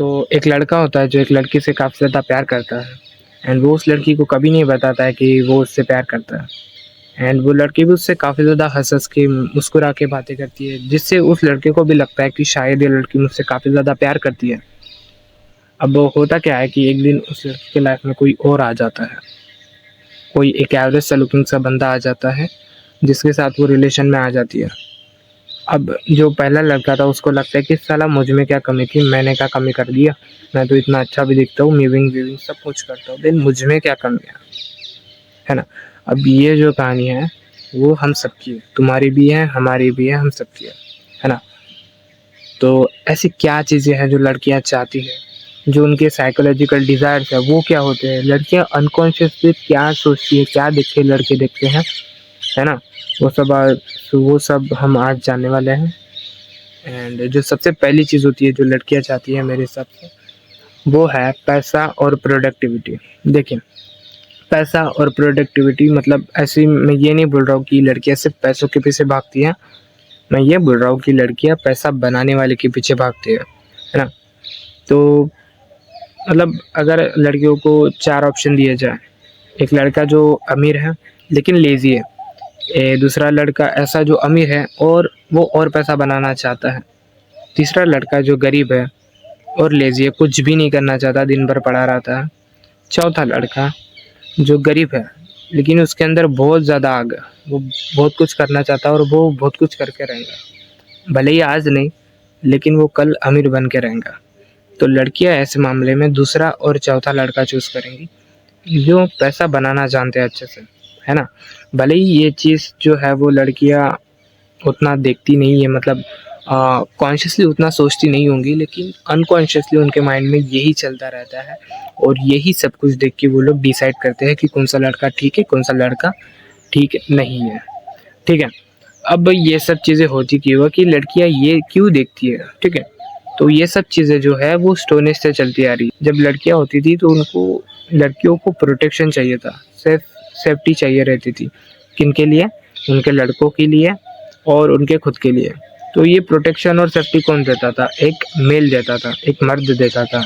तो एक लड़का होता है जो एक लड़की से काफ़ी ज़्यादा प्यार करता है एंड वो उस लड़की को कभी नहीं बताता है कि वो उससे प्यार करता है एंड वो लड़की भी उससे काफ़ी ज़्यादा हँस-हँस के मुस्कुरा के बातें करती है, जिससे उस लड़के को भी लगता है कि शायद ये लड़की मुझसे काफ़ी ज़्यादा प्यार करती है। अब वो होता क्या है कि एक दिन उस लड़की के लाइफ़ में कोई और आ जाता है। कोई एक एवरेज सा लुकिंग सा बंदा आ जाता है, जिसके साथ वो रिलेशन में आ जाती है। अब जो पहला लड़का था उसको लगता है कि साला मुझ में क्या कमी थी, मैंने क्या कमी कर दिया? मैं तो इतना अच्छा भी दिखता हूँ, मीविंग-वीविंग सब कुछ करता हूँ, देन मुझ में क्या कमी है ना? अब ये जो कहानी है, वो हम सबकी है, तुम्हारी भी है, हमारी भी है, हम सबकी है ना? तो ऐसी क्या चीज़ें हैं जो लड़कियाँ चाहती हैं, जो उनके साइकोलॉजिकल डिज़ायर्स है वो क्या होते हैं? लड़कियाँ अनकॉन्शियसली क्या सोचती है, क्या देख के लड़के देखते हैं, है ना? वो सब हम आज जानने वाले हैं। एंड जो सबसे पहली चीज़ होती है जो लड़कियाँ चाहती हैं मेरे हिसाब से, वो है पैसा और प्रोडक्टिविटी। देखिए, पैसा और प्रोडक्टिविटी मतलब ऐसे मैं ये नहीं बोल रहा हूँ कि लड़कियाँ सिर्फ़ पैसों के पीछे भागती हैं, मैं ये बोल रहा हूँ कि लड़कियाँ पैसा बनाने वाले के पीछे भागती है ना? तो मतलब अगर लड़कियों को 4 ऑप्शन दिए जाएँ, एक लड़का जो अमीर है लेकिन लेज़ी है, दूसरा लड़का ऐसा जो अमीर है और वो और पैसा बनाना चाहता है, तीसरा लड़का जो गरीब है और लेज़ी है, कुछ भी नहीं करना चाहता, दिन भर पड़ा रहता है, चौथा लड़का जो गरीब है लेकिन उसके अंदर बहुत ज़्यादा आग है, वो बहुत कुछ करना चाहता है और वो बहुत कुछ करके रहेगा, भले ही आज नहीं लेकिन वो कल अमीर बन के रहेगा। तो लड़कियां ऐसे मामले में दूसरा और चौथा लड़का चूज करेंगी जो पैसा बनाना जानते हैं अच्छे से, है ना? भले ही ये चीज़ जो है वो लड़कियां उतना देखती नहीं है, मतलब कॉन्शियसली उतना सोचती नहीं होंगी, लेकिन अनकॉन्शियसली उनके माइंड में यही चलता रहता है और यही सब कुछ देख के वो लोग डिसाइड करते हैं कि कौन सा लड़का ठीक है, कौन सा लड़का ठीक नहीं है। ठीक है? अब ये सब चीज़ें होती क्यों है कि लड़कियाँ ये क्यों देखती है, ठीक है? तो ये सब चीज़ें जो है वो स्टोनेज से चलती आ रही है। जब लड़कियाँ होती थी तो उनको लड़कियों को प्रोटेक्शन चाहिए था, सेफ्टी चाहिए रहती थी। किनके लिए? उनके लड़कों के लिए और उनके खुद के लिए। तो ये प्रोटेक्शन और सेफ्टी कौन देता था? एक मेल देता था, एक मर्द देता था।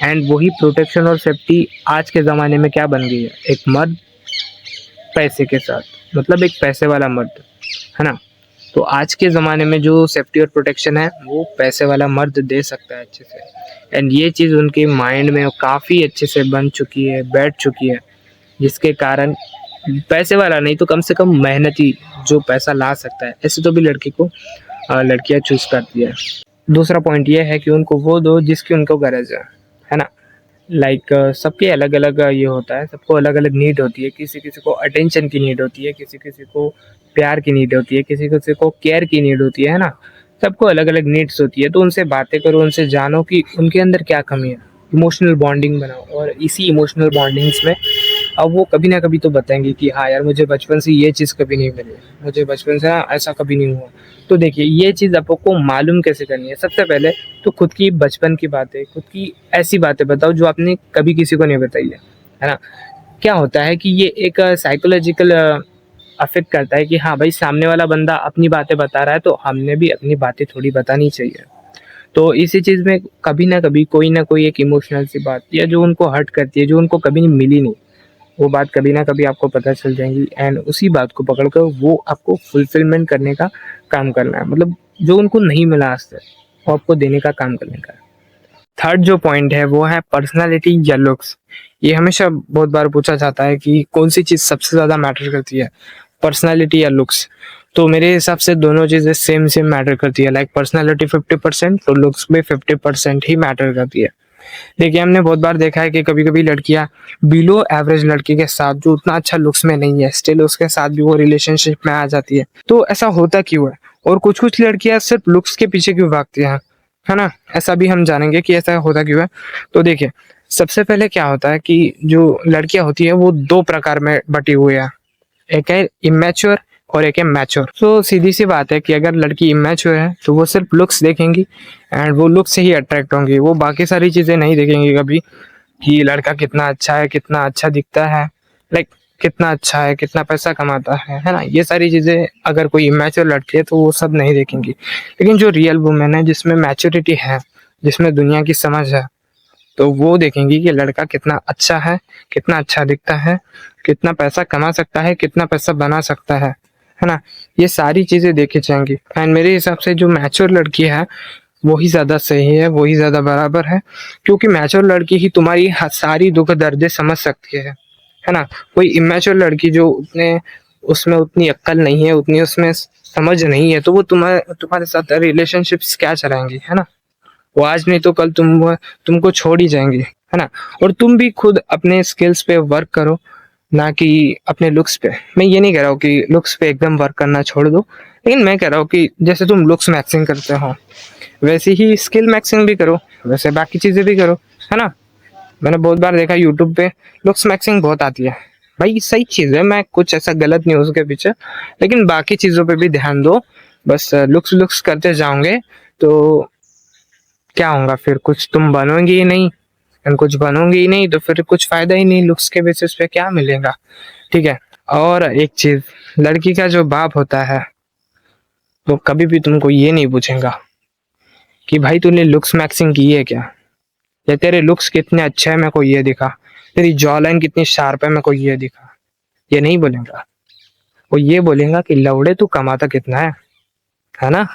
एंड वही प्रोटेक्शन और सेफ्टी आज के ज़माने में क्या बन गई है? एक मर्द पैसे के साथ, मतलब एक पैसे वाला मर्द, है ना? तो आज के ज़माने में जो सेफ्टी और प्रोटेक्शन है वो पैसे वाला मर्द दे सकता है अच्छे से, एंड ये चीज़ उनके माइंड में काफ़ी अच्छे से बन चुकी है, बैठ चुकी है, जिसके कारण पैसे वाला नहीं तो कम से कम मेहनती जो पैसा ला सकता है, ऐसे तो भी लड़की को लड़कियां चूज करती है। दूसरा पॉइंट ये है कि उनको वो दो जिसकी उनको गरज है ना? लाइक सबके अलग अलग ये होता है, सबको अलग अलग नीड होती है, किसी किसी को अटेंशन की नीड होती है, किसी किसी को प्यार की नीड होती है, किसी किसी को केयर की नीड होती है ना? सबको अलग अलग नीड्स होती है, तो उनसे बातें करो, उनसे जानो कि उनके अंदर क्या कमी है, इमोशनल बॉन्डिंग बनाओ, और इसी इमोशनल बॉन्डिंग्स में अब वो कभी ना कभी तो बताएंगे कि हाँ यार मुझे बचपन से ये चीज़ कभी नहीं मिली, मुझे बचपन से ना ऐसा कभी नहीं हुआ। तो देखिए ये चीज़ आपको मालूम कैसे करनी है? सबसे पहले तो खुद की बचपन की बातें, खुद की ऐसी बातें बताओ जो आपने कभी किसी को नहीं बताई है ना? क्या होता है कि ये एक साइकोलॉजिकल अफेक्ट करता है कि हाँ भाई सामने वाला बंदा अपनी बातें बता रहा है तो हमने भी अपनी बातें थोड़ी बतानी चाहिए। तो इसी चीज़ में कभी ना कोई एक इमोशनल सी बात या जो उनको हर्ट करती है, जो उनको कभी मिली नहीं, वो बात कभी ना कभी आपको पता चल जाएगी, एंड उसी बात को पकड़ कर वो आपको फुलफिलमेंट करने का काम करना है, मतलब जो उनको नहीं मिला आज तक वो आपको देने का काम करने का है। थर्ड जो पॉइंट है वो है पर्सनालिटी या लुक्स। ये हमेशा बहुत बार पूछा जाता है कि कौन सी चीज़ सबसे ज़्यादा मैटर करती है, पर्सनालिटी या लुक्स? तो मेरे हिसाब से दोनों चीज़ें सेम सेम मैटर करती है, लाइक पर्सनालिटी 50% तो लुक्स भी 50% ही मैटर करती है। देखिए हमने बहुत बार देखा है कि कभी कभी लड़कियां बिलो एवरेज लड़के के साथ जो उतना अच्छा लुक्स में नहीं है, स्टिल उसके साथ भी वो रिलेशनशिप में आ जाती है। तो ऐसा होता क्यों है? और कुछ कुछ लड़कियां सिर्फ लुक्स के पीछे क्यों भागती हैं, है ना? ऐसा भी हम जानेंगे कि ऐसा होता क्यों है। तो देखिए सबसे पहले क्या होता है कि जो लड़कियां होती है वो दो प्रकार में बटी हुई है, एक है इमेच्योर और एक है मैच्योर। तो सीधी सी बात है कि अगर लड़की इमेच्योर है तो वो सिर्फ लुक्स देखेंगी एंड वो लुक्स से ही अट्रैक्ट होंगी, वो बाकी सारी चीजें नहीं देखेंगी कभी कि लड़का कितना अच्छा है, कितना अच्छा दिखता है, लाइक कितना अच्छा है, कितना पैसा कमाता है ना? ये सारी चीजें अगर कोई इमेच्योर लड़की है तो वो सब नहीं देखेंगी। लेकिन जो रियल वुमेन है जिसमें मैच्योरिटी है जिसमें दुनिया की समझ है, तो वो देखेंगी कि लड़का कितना अच्छा है, कितना अच्छा दिखता है, कितना पैसा कमा सकता है, कितना पैसा बना सकता है ना? ये सारी चीज़ें देखी जाएँगी। एंड मेरे हिसाब से जो मैच्योर लड़की है, वही ज़्यादा सही है, वही ज़्यादा बराबर है, क्योंकि मैच्योर लड़की ही तुम्हारी सारी दुख दर्दें समझ सकती है ना? कोई इमैच्योर लड़की जो उतने उसमें उतनी अक्ल नहीं है, उतनी उसमें समझ नहीं है, तो वो तुम्हारे साथ रिलेशनशिप्स क्या चलाएंगी, है ना? वो आज नहीं तो कल तुमको छोड़ ही जाएंगी, है ना? और तुम भी खुद अपने स्किल्स पे वर्क करो, ना कि अपने लुक्स पे। मैं ये नहीं कह रहा हूँ कि लुक्स पे एकदम वर्क करना छोड़ दो, लेकिन मैं कह रहा हूँ कि जैसे तुम लुक्स मैक्सिंग करते हो, वैसे ही स्किल मैक्सिंग भी करो, वैसे बाकी चीज़ें भी करो, है ना? मैंने बहुत बार देखा यूट्यूब पे लुक्स मैक्सिंग बहुत आती है। भाई सही चीज़ है, मैं कुछ ऐसा गलत नहीं हूँ उसके पीछे, लेकिन बाकी चीज़ों पे भी ध्यान दो। बस लुक्स लुक्स करते जाओगे तो क्या होगा फिर, कुछ तुम बनोगे ही नहीं, एंड कुछ बनोगे ही नहीं तो फिर कुछ फायदा ही नहीं, लुक्स के बेसिस पे क्या मिलेगा, ठीक है? और एक चीज, लड़की का जो बाप होता है वो कभी भी तुमको ये नहीं पूछेगा कि भाई तूने लुक्स मैक्सिंग की है क्या, या तेरे लुक्स कितने अच्छे हैं मेरे को ये दिखा, तेरी जॉ लाइन कितनी शार्प है मेरे को ये दिखा। ये नहीं बोलेगा, वो ये बोलेगा कि लौड़े तू कमाता कितना है ना?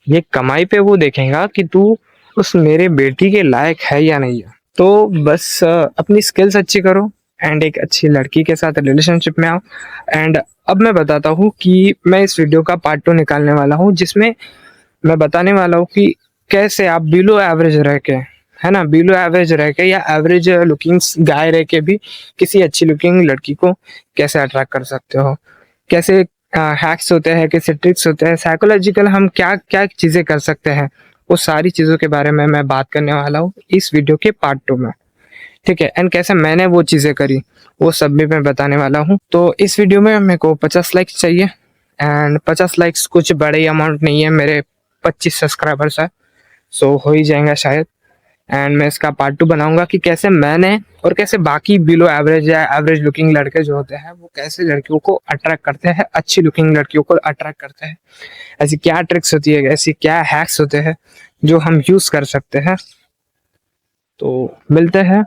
ये कमाई पे वो देखेगा कि तू उस मेरे बेटी के लायक है या नहीं है। तो बस अपनी स्किल्स अच्छी करो, एंड एक अच्छी लड़की के साथ रिलेशनशिप में आओ। एंड अब मैं बताता हूँ कि मैं इस वीडियो का पार्ट 2 निकालने वाला हूँ, जिसमें मैं बताने वाला हूँ कि कैसे आप बिलो एवरेज रह के, है ना, बिलो एवरेज रह के या एवरेज लुकिंग गाय रह के भी किसी अच्छी लुकिंग लड़की को कैसे अट्रैक्ट कर सकते हो, कैसे हैक्स होते हैं, कैसे ट्रिक्स होते हैं, साइकोलॉजिकल हम क्या क्या चीज़ें कर सकते हैं, वो सारी चीज़ों के बारे में मैं बात करने वाला हूँ इस वीडियो के पार्ट 2 में, ठीक है? एंड कैसे मैंने वो चीज़ें करी, वो सब भी मैं बताने वाला हूँ। तो इस वीडियो में मेरे को 50 लाइक्स चाहिए, एंड 50 लाइक्स कुछ बड़े अमाउंट नहीं है, मेरे 25 सब्सक्राइबर्स है, सो हो ही जाएगा शायद। एंड मैं इसका पार्ट 2 बनाऊंगा कि कैसे मैंने और कैसे बाकी बिलो एवरेज या एवरेज लुकिंग लड़के जो होते हैं वो कैसे लड़कियों को अट्रैक्ट करते हैं, अच्छी लुकिंग लड़कियों को अट्रैक्ट करते हैं, ऐसी क्या ट्रिक्स होती है, ऐसी क्या हैक्स होते हैं जो हम यूज कर सकते हैं। तो मिलते हैं